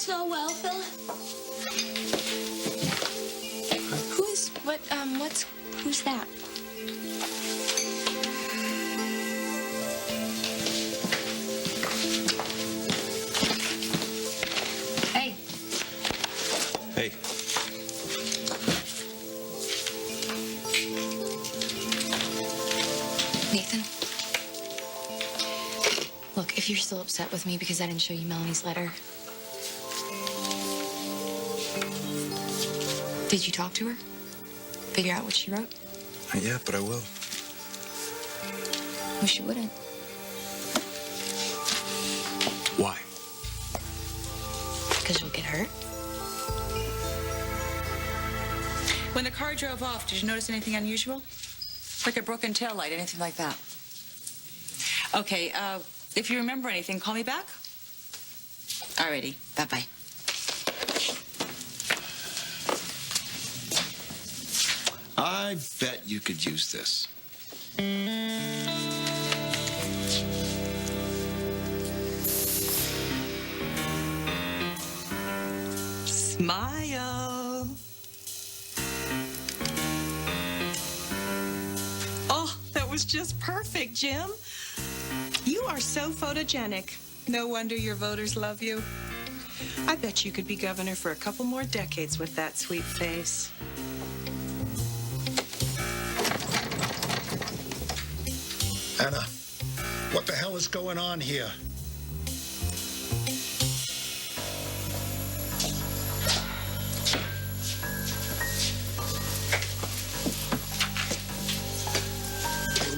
All's not well, Philip. Who's that? Hey. Hey. Nathan. Look, if you're still upset with me because I didn't show you Melanie's letter. Did you talk to her? Figure out what she wrote? Not yet, but I will. Wish you wouldn't. Why? Because you'll get hurt. When the car drove off, did you notice anything unusual? Like a broken taillight, anything like that? Okay, if you remember anything, call me back. Alrighty, bye-bye. I bet you could use this. Smile. Oh, that was just perfect, Jim. You are so photogenic. No wonder your voters love you. I bet you could be governor for a couple more decades with that sweet face. Anna, what the hell is going on here?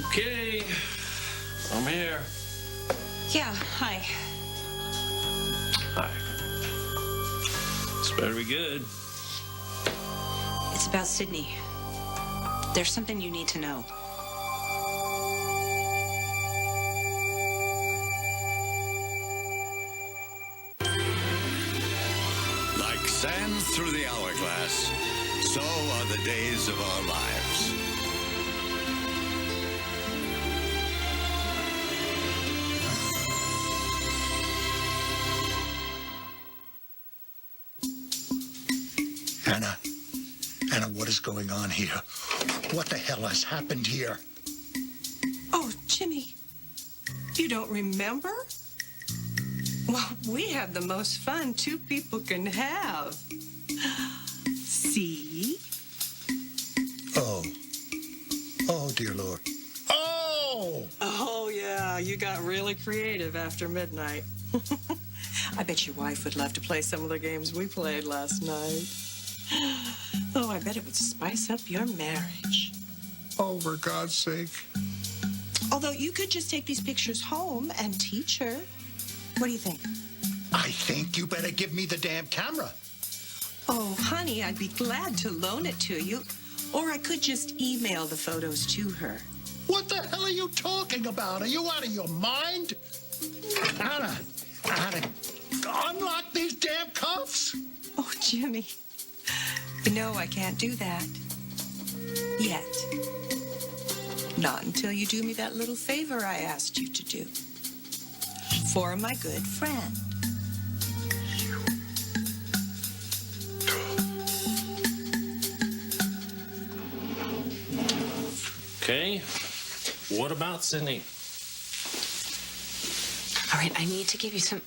Okay, I'm here. Yeah, hi. Hi. This better be good. It's about Sydney. There's something you need to know. Like sand through the hourglass, so are the days of our lives. Anna, what is going on here? What the hell has happened here? Oh, Jimmy, you don't remember? Well, we had the most fun two people can have. See? Oh, dear Lord. Oh! Oh, yeah, you got really creative after midnight. I bet your wife would love to play some of the games we played last night. Oh, I bet it would spice up your marriage. Oh, for God's sake. Although you could just take these pictures home and teach her. What do you think? I think you better give me the damn camera. Oh, honey, I'd be glad to loan it to you. Or I could just email the photos to her. What the hell are you talking about? Are you out of your mind? Anna, unlock these damn cuffs. Oh, Jimmy. You know I can't do that. Yet. Not until you do me that little favor I asked you to do. For my good friend. Okay. What about Sydney? All right, I need to give you some...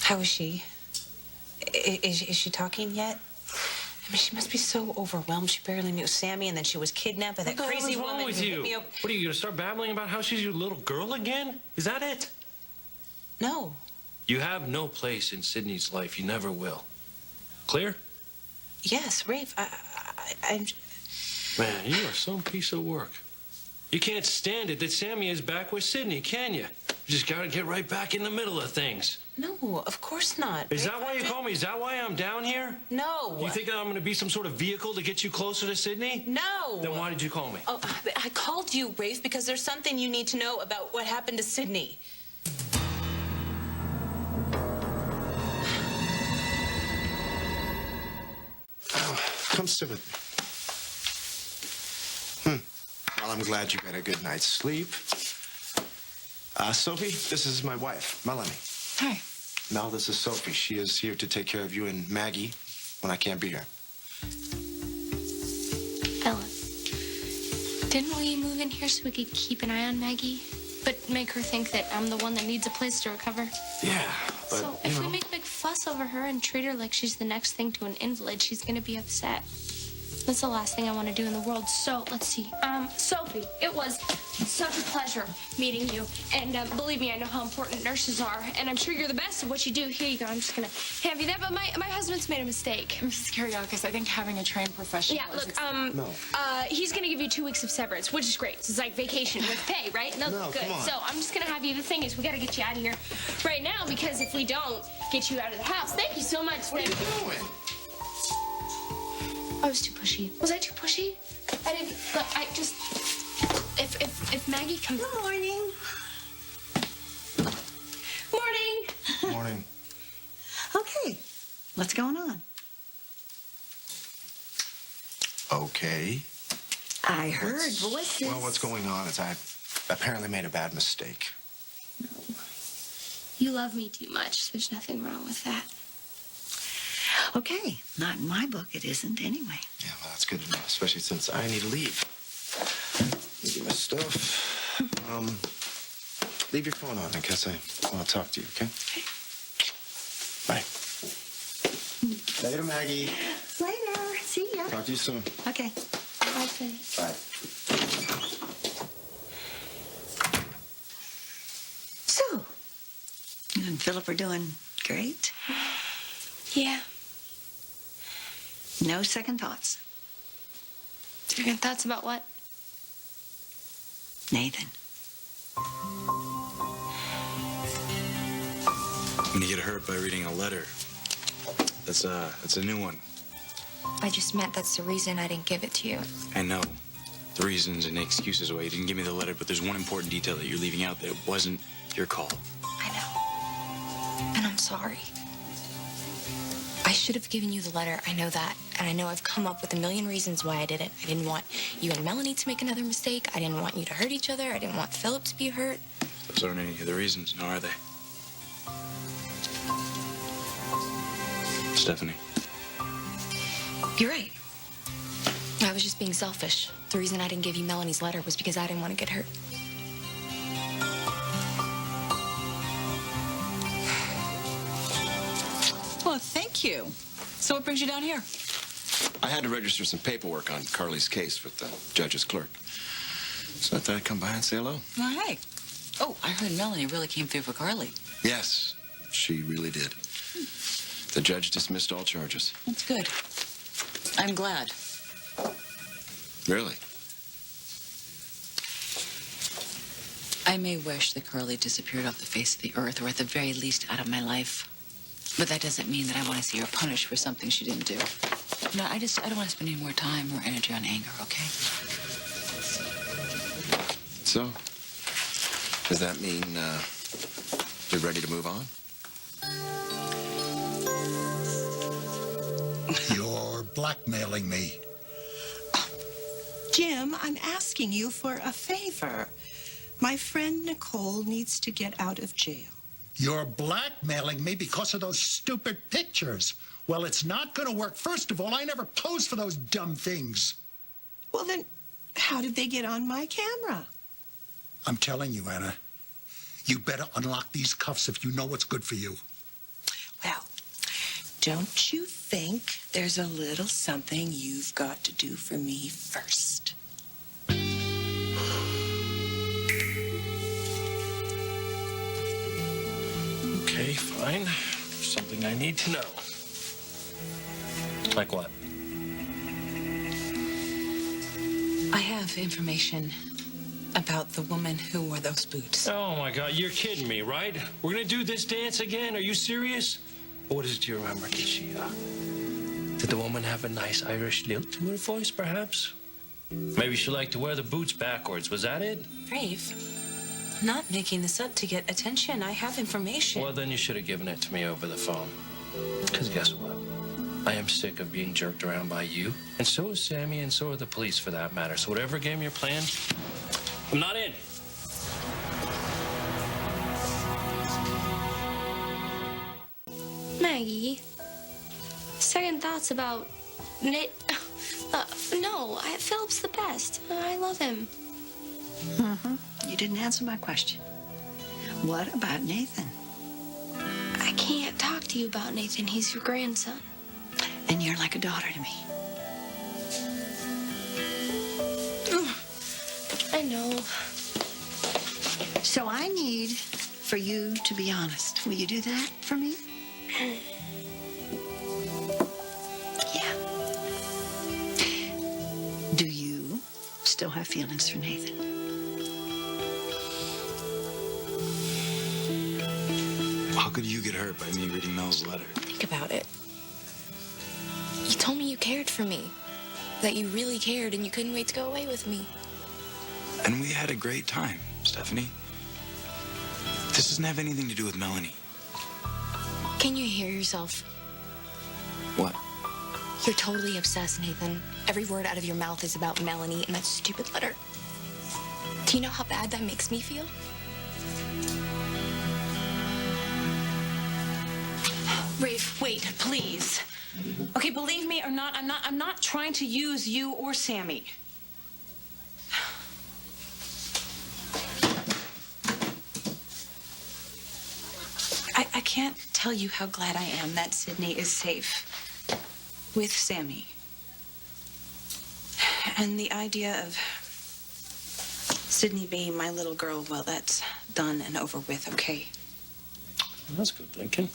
How is she? Is she talking yet? I mean, she must be so overwhelmed. She barely knew Sammy, and then she was kidnapped by that What the crazy hell is wrong woman with who you? hit me up. What are you gonna start babbling about how she's your little girl again? Is that it? No. You have no place in Sydney's life. You never will. Clear? Yes, Rafe. I'm... Man, you are some piece of work. You can't stand it that Sammy is back with Sydney, can you? You just gotta get right back in the middle of things. No, of course not. Is Rafe, that why you call me? Is that why I'm down here? No. You think that I'm gonna be some sort of vehicle to get you closer to Sydney? No. Then why did you call me? Oh, I called you, Rafe, because there's something you need to know about what happened to Sydney. Come sit with me. Well, I'm glad you got a good night's sleep. Sophie, this is my wife, Melanie. Hi. Mel, this is Sophie. She is here to take care of you and Maggie when I can't be here. Philip, didn't we move in here so we could keep an eye on Maggie? But make her think that I'm the one that needs a place to recover? Yeah, but, So if we make a big fuss over her and treat her like she's the next thing to an invalid, she's gonna be upset. That's the last thing I want to do in the world. So, let's see. Sophie, it was such a pleasure meeting you. And believe me, I know how important nurses are. And I'm sure you're the best at what you do. Here you go. I'm just going to hand you that. But my husband's made a mistake. Mrs. Kiriakis, I think having a trained professional Yeah, is look, he's going to give you 2 weeks of severance, which is great. It's like vacation with pay, right? No, good. come on. So I'm just going to have you. The thing is, we got to get you out of here right now because if we don't get you out of the house, thank you so much. What are you doing? I was too pushy. Was I too pushy? I didn't. Look, I just. If Maggie comes. Good morning. Morning. Morning. Okay, what's going on? Okay. I heard voices. Well, what's going on is I apparently made a bad mistake. You love me too much. There's nothing wrong with that. Okay, not in my book, it isn't anyway. Yeah, well, that's good to know, especially since I need to leave. Get my stuff. Leave your phone on in case I want to talk to you, okay? Bye. Later, Maggie. Later. See ya. Talk to you soon. Okay. Bye, Philly. Bye. So, you and Philip are doing great. Yeah. No second thoughts. Second thoughts about what? Nathan. When you get hurt by reading a letter, that's a new one. I just meant that's the reason I didn't give it to you. I know the reasons and excuses why you didn't give me the letter, but there's one important detail that you're leaving out that it wasn't your call. I know. And I'm sorry. I should have given you the letter. I know that. And I know I've come up with a million reasons why I didn't. I didn't want you and Melanie to make another mistake. I didn't want you to hurt each other. I didn't want Philip to be hurt. Those aren't any of the reasons, nor are they. Stephanie. You're right. I was just being selfish. The reason I didn't give you Melanie's letter was because I didn't want to get hurt. Well, thank you. So what brings you down here? I had to register some paperwork on Carly's case with the judge's clerk. So I thought I'd come by and say hello. Oh, hey. Oh, I heard Melanie really came through for Carly. Yes, she really did. The judge dismissed all charges. That's good. I'm glad. Really? I may wish that Carly disappeared off the face of the earth, or at the very least out of my life. But that doesn't mean that I want to see her punished for something she didn't do. No, I don't want to spend any more time or energy on anger, okay? So, does that mean you're ready to move on? You're blackmailing me. Jim, I'm asking you for a favor. My friend Nicole needs to get out of jail. You're blackmailing me because of those stupid pictures. Well, it's not going to work. First of all, I never posed for those dumb things. Well, then, how did they get on my camera? I'm telling you, Anna, you better unlock these cuffs if you know what's good for you. Well, don't you think there's a little something you've got to do for me first? Okay, fine. Something I need to know. Like what? I have information about the woman who wore those boots. Oh, my God. You're kidding me, right? We're going to do this dance again? Are you serious? What do you remember? Did the woman have a nice Irish lilt to her voice, perhaps? Maybe she liked to wear the boots backwards. Was that it? Brave. I'm not making this up to get attention. I have information. Well, then you should have given it to me over the phone. Because guess what? I am sick of being jerked around by you. And so is Sammy, and so are the police, for that matter. So whatever game you're playing, I'm not in. Maggie. Second thoughts about Nate. No, Philip's the best. I love him. You didn't answer my question. What about Nathan? I can't talk to you about Nathan. He's your grandson. And you're like a daughter to me. I know. So I need for you to be honest. Will you do that for me? Yeah. Do you still have feelings for Nathan? How could you get hurt by me reading Mel's letter? Think about it. You told me you cared for me, that you really cared, and you couldn't wait to go away with me. And we had a great time, Stephanie. This doesn't have anything to do with Melanie. Can you hear yourself? What? You're totally obsessed, Nathan. Every word out of your mouth is about Melanie and that stupid letter. Do you know how bad that makes me feel? Rafe, wait, please. Okay, believe me or not, I'm not trying to use you or Sammy. I can't tell you how glad I am that Sydney is safe with Sammy. And the idea of Sydney being my little girl, well, that's done and over with, okay? That's good thinking.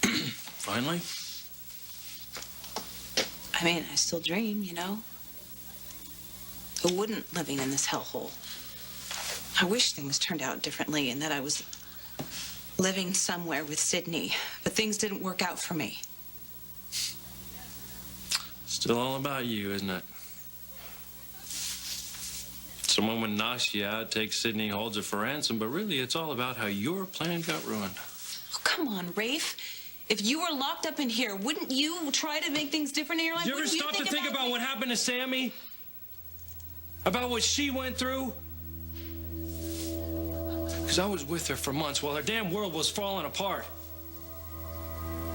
Finally. I mean, I still dream, you know? Who wouldn't, living in this hellhole? I wish things turned out differently and that I was living somewhere with Sydney, but things didn't work out for me. Still all about you, isn't it? Someone would knock you out, takes Sydney, holds her for ransom, but really it's all about how your plan got ruined. Oh, come on, Rafe. If you were locked up in here, wouldn't you try to make things different in your life? Did you ever Wouldn't stop to think about me? what happened to Sammy? About what she went through? Because I was with her for months while her damn world was falling apart.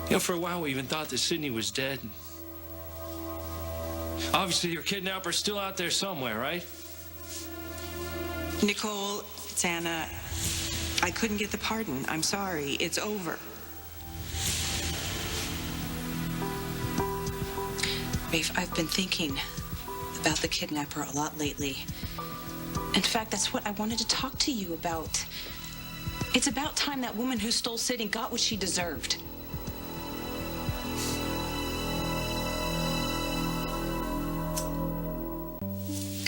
You know, for a while we even thought that Sydney was dead. Obviously, your kidnapper's still out there somewhere, right? Nicole, it's Anna. I couldn't get the pardon. I'm sorry. It's over. Rafe, I've been thinking about the kidnapper a lot lately. In fact, that's what I wanted to talk to you about. It's about time that woman who stole Sydney got what she deserved.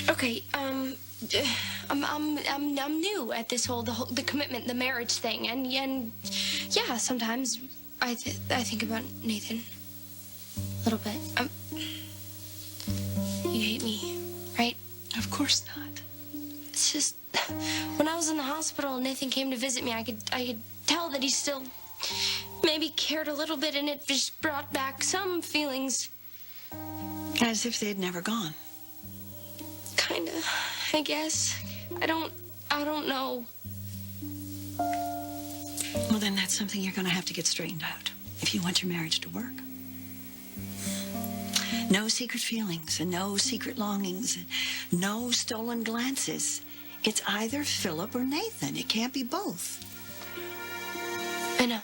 Okay, I'm new at this the commitment, the marriage thing, and yeah, sometimes I think about Nathan a little bit. You hate me, right? Of course not. It's just when I was in the hospital and Nathan came to visit me, I could tell that he still maybe cared a little bit, and it just brought back some feelings. As if they'd never gone. Kinda, I guess. I don't know. Well, then that's something you're going to have to get straightened out if you want your marriage to work. No secret feelings and no secret longings and no stolen glances. It's either Philip or Nathan. It can't be both. I know.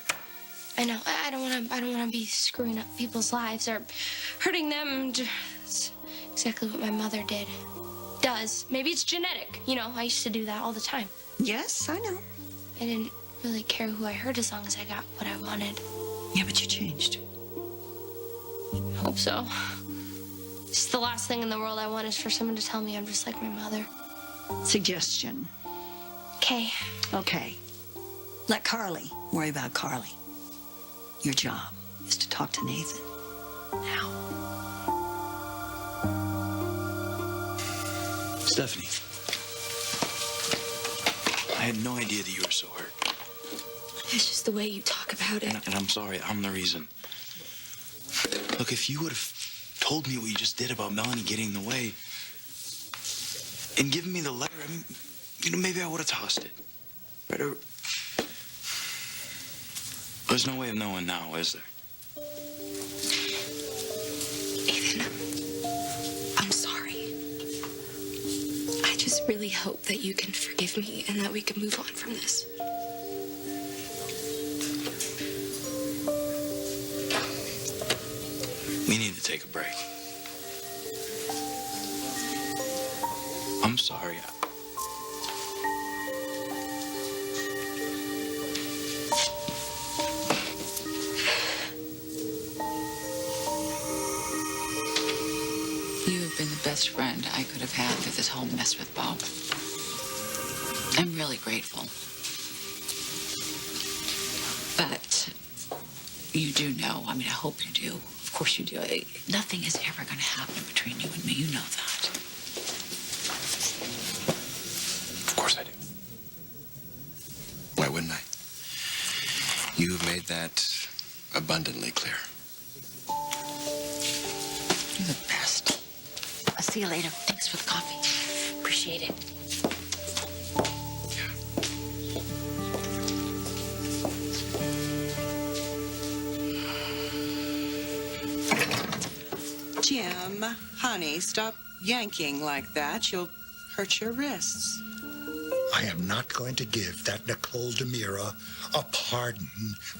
I don't want to be screwing up people's lives or hurting them. It's exactly what my mother does. Maybe it's genetic. You know, I used to do that all the time. Yes, I know. I didn't really care who I hurt as long as I got what I wanted. Yeah, but you changed. I hope so. It's the last thing in the world I want is for someone to tell me I'm just like my mother. Suggestion. Okay. Okay. Let Carly worry about Carly. Your job is to talk to Nathan. Now. Stephanie, I had no idea that you were so hurt. It's just the way you talk about it. And I'm sorry, I'm the reason. Look, if you would have told me what you just did about Melanie getting in the way and given me the letter, I mean, you know, maybe I would have tossed it. Right? There's no way of knowing now, is there? really hope that you can forgive me and that we can move on from this. We need to take a break. I'm sorry. You have been the best friend I could have had through this whole mess with Bob. I'm really grateful. But you do know, I mean, I hope you do. Of course you do. Nothing is ever going to happen between you and me. You know that. Of course I do. Why wouldn't I? You have made that abundantly clear. You're the best. I'll see you later. Thanks for the coffee. Appreciate it. Jim, honey, stop yanking like that. You'll hurt your wrists. I am not going to give that Nicole DeMira a pardon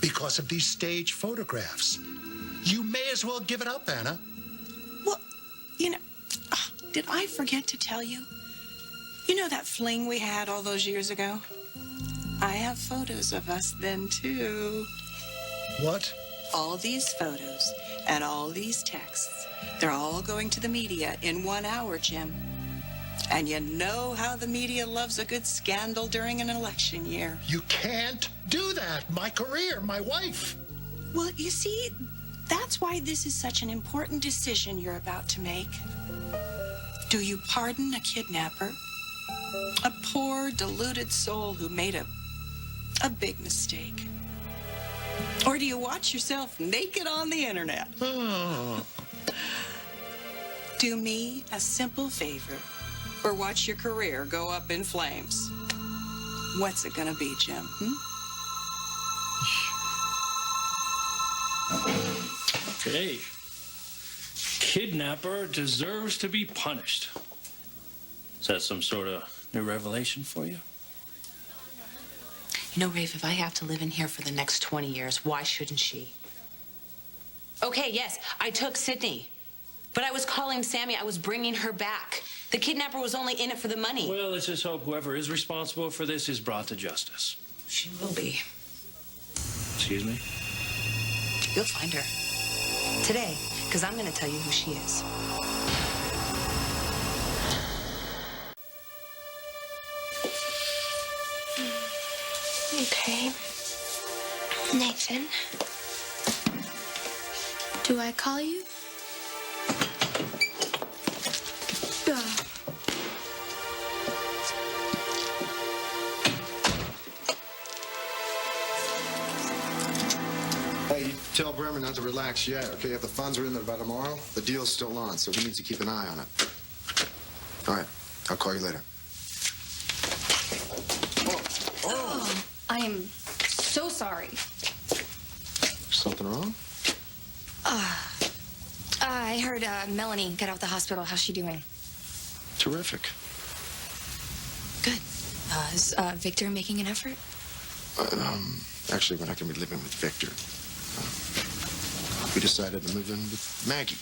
because of these stage photographs. You may as well give it up, Anna. Well, you know, did I forget to tell you? You know that fling we had all those years ago? I have photos of us then, too. What? All these photos and all these texts, they're all going to the media in 1 hour, Jim. And you know how the media loves a good scandal during an election year. You can't do that. My career, my wife. Well, you see, that's why this is such an important decision you're about to make. Do you pardon a kidnapper? A poor, deluded soul who made a big mistake? Or do you watch yourself naked on the internet? Do me a simple favor, or watch your career go up in flames. What's it gonna be, Jim? Okay. Kidnapper deserves to be punished. Is that some sort of new revelation for you? You know, Rafe, if I have to live in here for the next 20 years, why shouldn't she? Okay, yes, I took Sydney. But I was calling Sammy. I was bringing her back. The kidnapper was only in it for the money. Well, let's just hope whoever is responsible for this is brought to justice. She will be. Excuse me? You'll find her. Today, because I'm going to tell you who she is. Okay. Nathan. Do I call you? Hey, you tell Bremer not to relax yet, okay? If the funds are in there by tomorrow, the deal's still on, so he needs to keep an eye on it. All right, I'll call you later. I am so sorry. Something wrong? I heard Melanie got out of the hospital. How's she doing? Terrific. Good. Is Victor making an effort? Actually, we're not going to be living with Victor. We decided to move in with Maggie.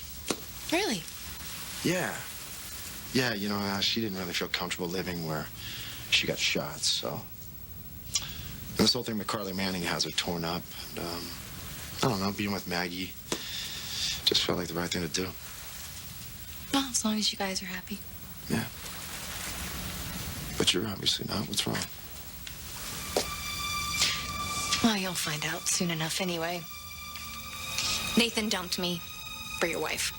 Really? Yeah. Yeah, you know, she didn't really feel comfortable living where she got shot, so... And this whole thing with Carly Manning has her torn up. And, I don't know, being with Maggie just felt like the right thing to do. Well, as long as you guys are happy. Yeah. But you're obviously not. What's wrong? Well, you'll find out soon enough anyway. Nathan dumped me for your wife.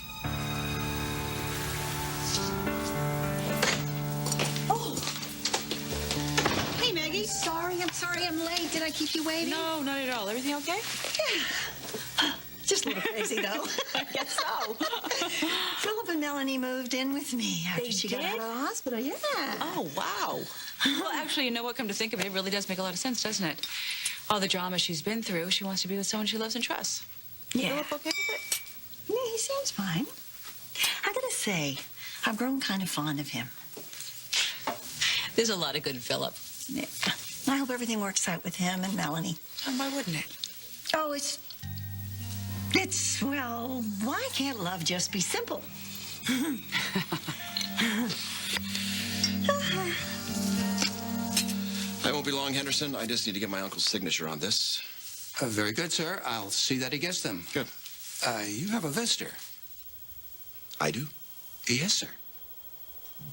Hey, Maggie. I'm sorry I'm late. Did I keep you waiting? No, not at all. Everything okay? Yeah. Just a little crazy, though. I guess so. Philip and Melanie moved in with me after They she got out did? of the hospital. Yeah. Oh, wow. Well, actually, you know what? Come to think of it, it really does make a lot of sense, doesn't it? All the drama she's been through, she wants to be with someone she loves and trusts. Yeah. Philip okay with it? Yeah, he seems fine. I gotta say, I've grown kind of fond of him. There's a lot of good in Philip. Yeah. I hope everything works out with him and Melanie. And why wouldn't it? Oh, well, why can't love just be simple? I won't be long, Henderson. I just need to get my uncle's signature on this. Very good, sir. I'll see that he gets them. Good. You have a visitor. I do? Yes, sir.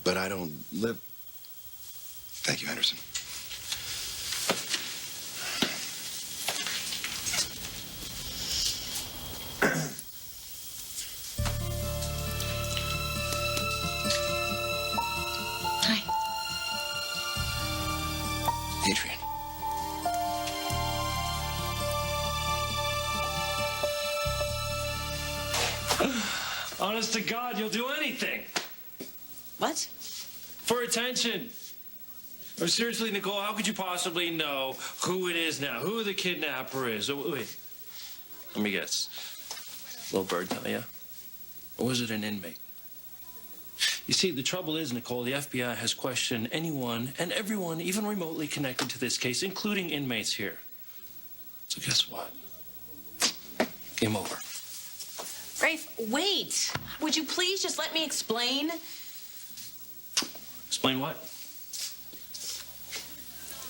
But I don't live... Thank you, Henderson. Hi. Adrian. Honest to God, you'll do anything. What? For attention. Or seriously, Nicole, how could you possibly know who it is now? Who the kidnapper is? Oh, wait. Let me guess. Little bird tell ya? Or was it an inmate? You see, the trouble is, Nicole, the FBI has questioned anyone and everyone even remotely connected to this case, including inmates here. So guess what? Game over. Rafe, wait. Would you please just let me explain? Explain what?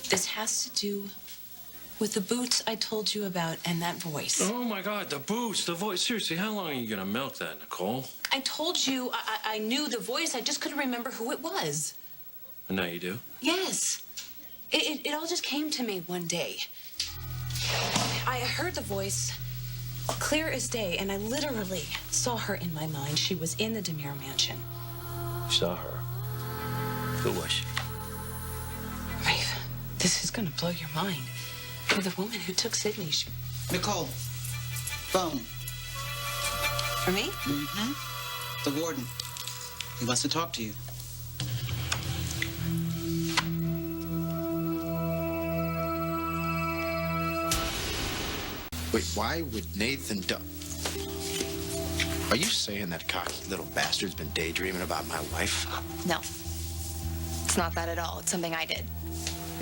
This has to do with the boots I told you about and that voice. Oh, my God, the boots, the voice. Seriously, how long are you going to milk that, Nicole? I told you I knew the voice. I just couldn't remember who it was. And now you do? Yes. It all just came to me one day. I heard the voice clear as day, and I literally saw her in my mind. She was in the DeMille mansion. You saw her. Who was she? Rafe, this is gonna blow your mind. You're the woman who took Sydney. Nicole, phone. For me? Mm-hmm. The warden. He wants to talk to you. Wait, why would Nathan do... Are you saying that cocky little bastard's been daydreaming about my wife? No. It's not that at all. It's something I did.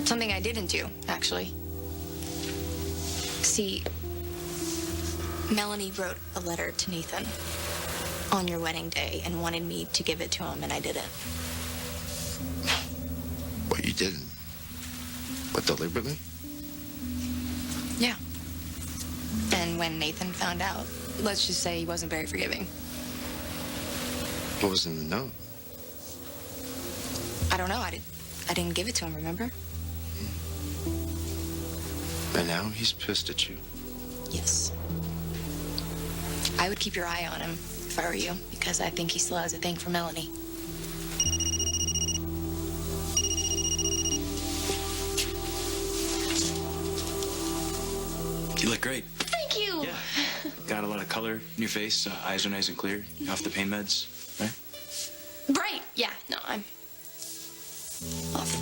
Something I didn't do, actually. See, Melanie wrote a letter to Nathan on your wedding day and wanted me to give it to him, and I didn't. What, you didn't? But deliberately? Yeah. And when Nathan found out, let's just say he wasn't very forgiving. What was in the note? I don't know. I didn't give it to him, remember? And now he's pissed at you. Yes. I would keep your eye on him if I were you, because I think he still has a thing for Melanie. You look great. Thank you. Yeah. Got a lot of color in your face. Eyes are nice and clear. You're off the pain meds, right? Right. Yeah. No, I'm off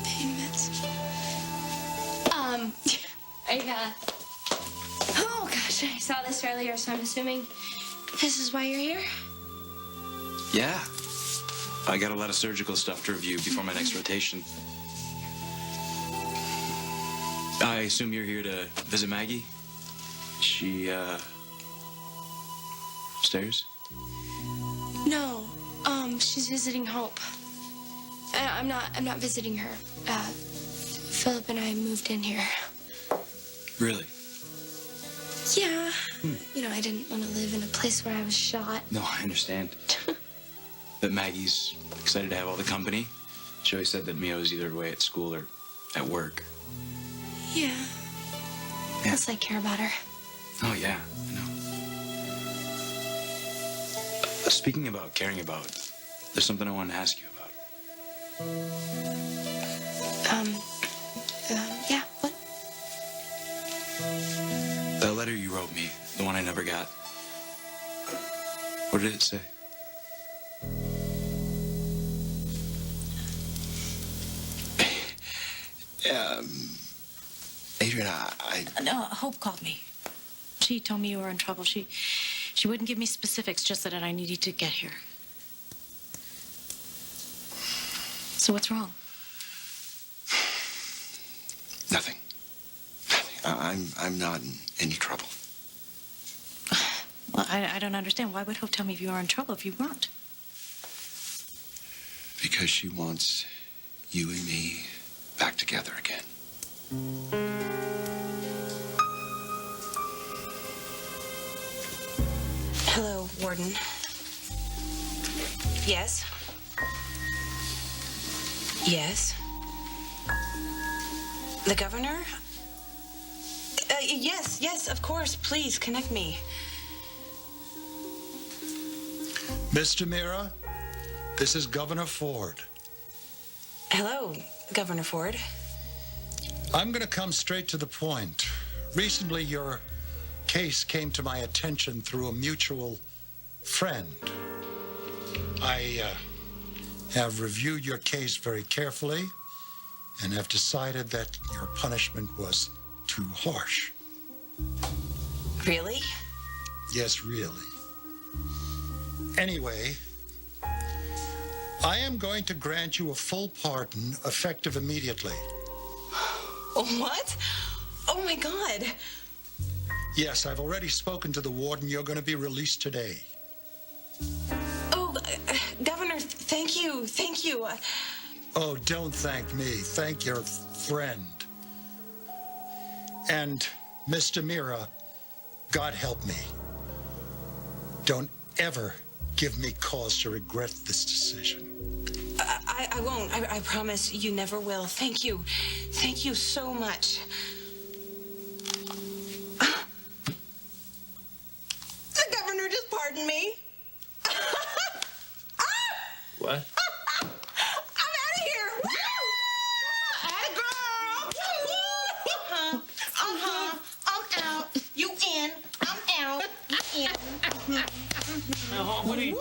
pain meds. Oh gosh, I saw this earlier, so I'm assuming this is why you're here. Yeah. I got a lot of surgical stuff to review before my next rotation. I assume you're here to visit Maggie? She, upstairs? No, she's visiting Hope. I'm not visiting her. Philip and I moved in here. Really? Yeah. You know, I didn't want to live in a place where I was shot. No, I understand. But Maggie's excited to have all the company. She always said that Mia was either away at school or at work. Yeah. Plus, I care about her. Oh, yeah, I know. Speaking about caring about, there's something I wanted to ask you about. Yeah, what? The letter you wrote me, the one I never got. What did it say? Adrian, No, Hope called me. She told me you were in trouble. She wouldn't give me specifics, just that I needed to get here. So what's wrong? Nothing. I'm not in any trouble. Well, I don't understand. Why would Hope tell me if you were in trouble if you weren't? Because she wants you and me back together again. Hello, Warden. Yes? Yes? The governor? Yes, of course. Please, connect me. Mr. Mira, this is Governor Ford. Hello, Governor Ford. I'm going to come straight to the point. Recently, your case came to my attention through a mutual friend. I have reviewed your case very carefully and have decided that your punishment was too harsh. Really? Yes, really. Anyway, I am going to grant you a full pardon effective immediately. What? Oh, my God. Yes, I've already spoken to the warden. You're going to be released today. Oh, Governor, thank you. Thank you. Oh, don't thank me. Thank your friend. And, Mr. Mira, God help me. Don't ever give me cause to regret this decision. I won't. I promise you never will. Thank you. Thank you so much. The governor just pardoned me. What? I'm out of here. Atta girl. I'm out. You in. I'm out. You in. Now, what are you...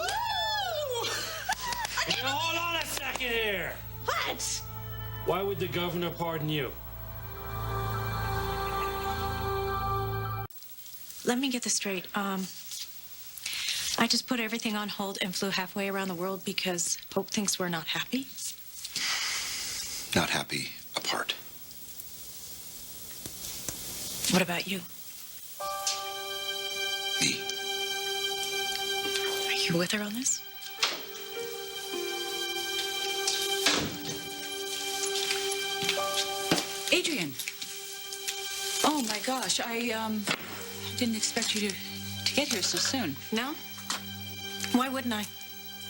Now, hold on a second here. What? Why would the governor pardon you? Let me get this straight. I just put everything on hold and flew halfway around the world because Hope thinks we're not happy. Not happy apart. What about you? Me. Are you with her on this? Adrian. Oh, my gosh. I didn't expect you to get here so soon. No? Why wouldn't I?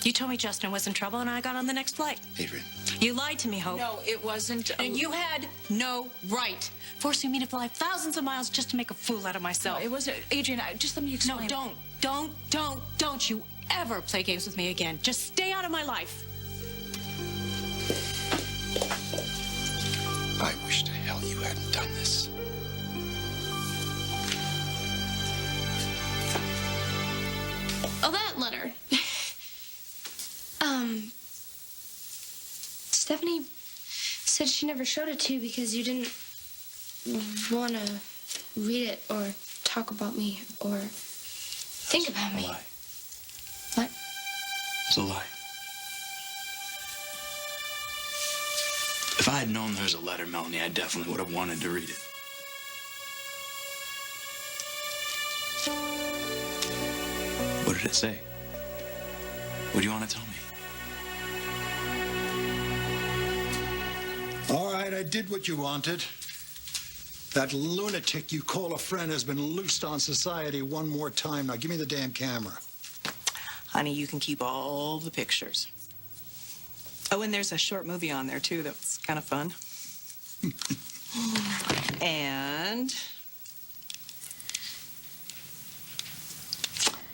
You told me Justin was in trouble and I got on the next flight. Adrian. You lied to me, Hope. No, it wasn't. And you had no right forcing me to fly thousands of miles just to make a fool out of myself. No, it wasn't. Adrian, just let me explain. No, don't you ever play games with me again. Just stay out of my life. I wish to hell you hadn't done this. Oh, that letter. Stephanie said she never showed it to you because you didn't want to read it or talk about me or think about me. A lie. What? It's a lie. If I had known there was a letter, Melanie, I definitely would have wanted to read it. What did it say? What do you want to tell me? All right, I did what you wanted. That lunatic you call a friend has been loosed on society one more time. Now give me the damn camera. Honey, you can keep all the pictures. Oh, and there's a short movie on there, too, that's kind of fun. And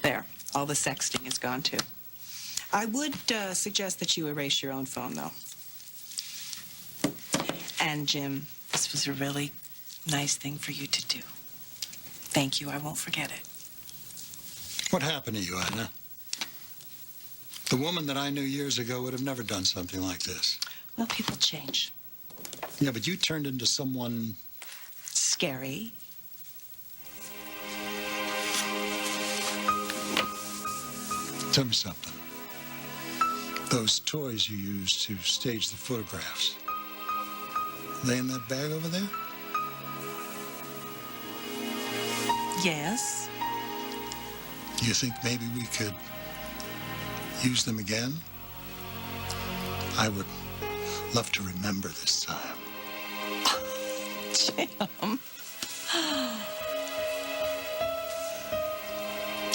there, all the sexting is gone, too. I would suggest that you erase your own phone, though. And, Jim, this was a really nice thing for you to do. Thank you. I won't forget it. What happened to you, Anna? The woman that I knew years ago would have never done something like this. Well, people change. Yeah, but you turned into someone... Scary. Tell me something. Those toys you used to stage the photographs, they in that bag over there? Yes? You think maybe we could use them again? I would love to remember this time. Jim.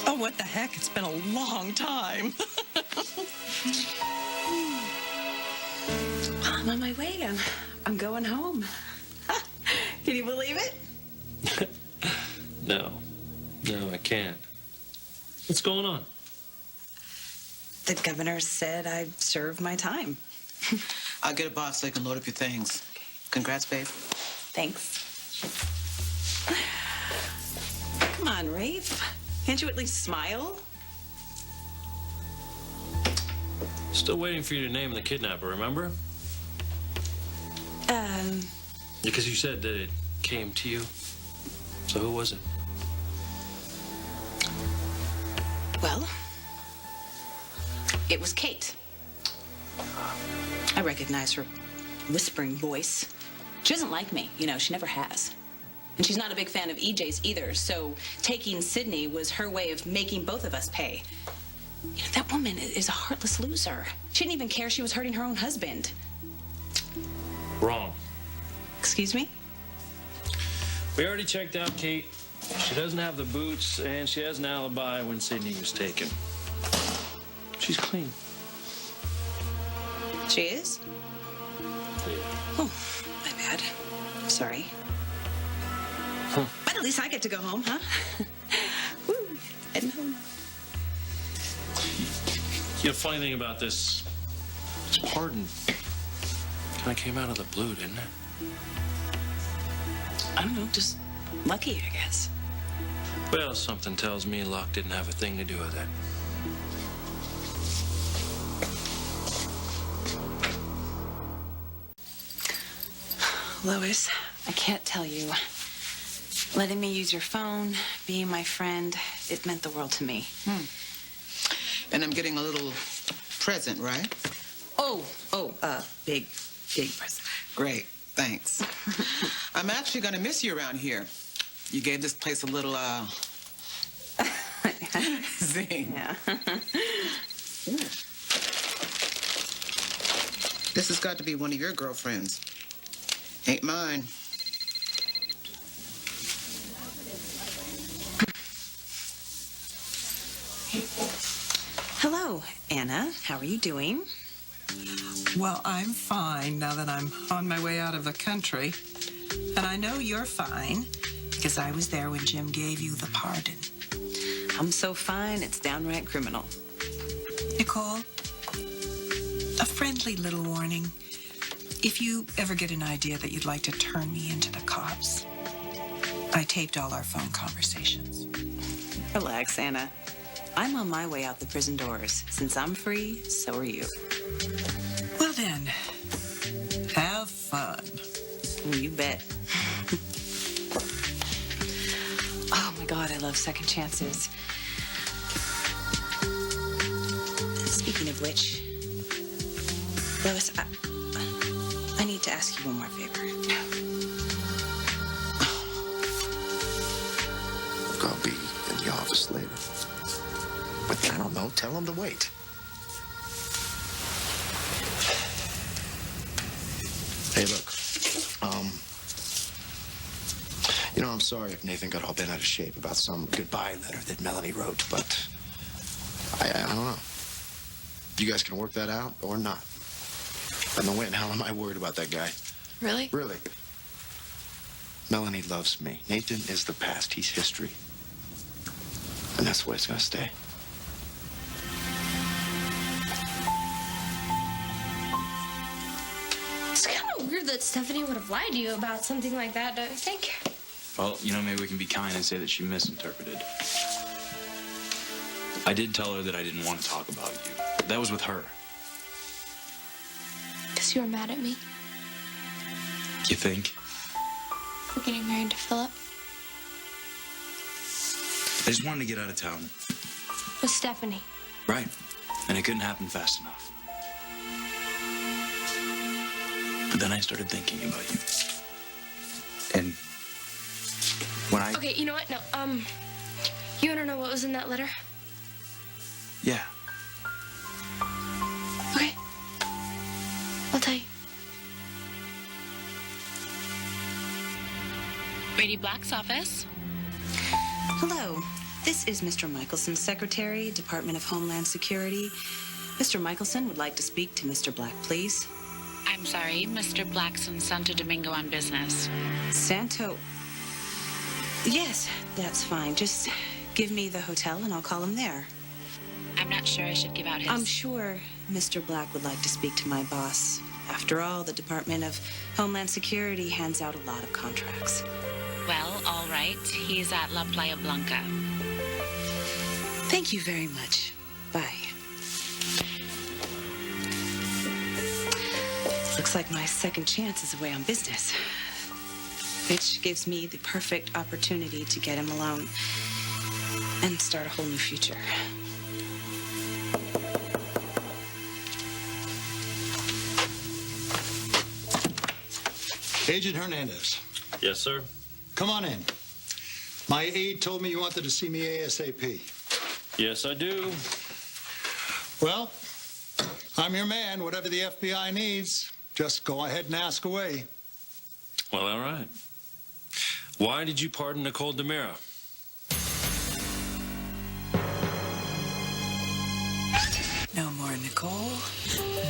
Oh, what the heck? It's been a long time. I'm on my way. I'm going home. Can you believe it? No, I can't. What's going on? The governor said I served my time. I'll get a box so you can load up your things. Congrats, babe. Thanks. Come on, Rafe. Can't you at least smile? Still waiting for you to name the kidnapper, remember? Because you said that it came to you. So who was it? Well, it was Kate. I recognize her whispering voice. She doesn't like me, she never has. And she's not a big fan of EJ's either, so taking Sydney was her way of making both of us pay. That woman is a heartless loser. She didn't even care she was hurting her own husband. Wrong. Excuse me? We already checked out Kate. She doesn't have the boots, and she has an alibi when Sydney was taken. She's clean. She is? Oh, my bad. Sorry. Huh. But at least I get to go home, huh? Woo, heading home. The funny thing about this pardon kind of came out of the blue, didn't it? I don't know, just lucky, I guess. Well, something tells me luck didn't have a thing to do with it. Lois, I can't tell you. Letting me use your phone, being my friend, it meant the world to me. And I'm getting a little present, right? Big present. Great, thanks. I'm actually gonna miss you around here. You gave this place a little, zing. Yeah. This has got to be one of your girlfriends. Ain't mine. Hello, Anna. How are you doing? Well, I'm fine now that I'm on my way out of the country. And I know you're fine because I was there when Jim gave you the pardon. I'm so fine, it's downright criminal. Nicole, a friendly little warning. If you ever get an idea that you'd like to turn me into the cops, I taped all our phone conversations. Relax, Anna. I'm on my way out the prison doors. Since I'm free, so are you. Well then, have fun. You bet. Oh my God, I love second chances. Speaking of which, Lois, I need to ask you one more favor. Look, I'll be in the office later. But I don't know, tell him to wait. Hey, look, I'm sorry if Nathan got all bent out of shape about some goodbye letter that Melanie wrote, but I don't know. You guys can work that out or not. But no way in hell am I worried about that guy. Really? Really. Melanie loves me. Nathan is the past. He's history. And that's the way it's gonna stay. It's kind of weird that Stephanie would have lied to you about something like that, don't you think? Well, maybe we can be kind and say that she misinterpreted. I did tell her that I didn't want to talk about you. That was with her. Because you were mad at me You think? for getting married to Philip. I just wanted to get out of town. With Stephanie. Right. And it couldn't happen fast enough. But then I started thinking about you. And when I Okay, you know what? No, you want to know what was in that letter? Yeah. Okay. I'll tell you. Brady Black's office. Hello. This is Mr. Michelson's secretary, Department of Homeland Security. Mr. Michelson would like to speak to Mr. Black, please. I'm sorry, Mr. Black's in Santo Domingo on business. Santo. Yes, that's fine. Just give me the hotel and I'll call him there. I'm not sure I should give out his... I'm sure Mr. Black would like to speak to my boss. After all, the Department of Homeland Security hands out a lot of contracts. Well, all right. He's at La Playa Blanca. Thank you very much. Bye. Looks like my second chance is away on business, which gives me the perfect opportunity to get him alone and start a whole new future. Agent Hernandez, Yes, sir. come on in. My aide told me you wanted to see me ASAP. Yes, I do. Well, I'm your man. Whatever the FBI needs, just go ahead and ask away. Well, all right. Why did you pardon Nicole DeMera? No more Nicole.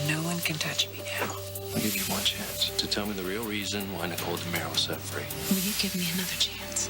No one can touch me now. I'll give you one chance to tell me the real reason why Nicole DeMera was set free. Will you give me another chance?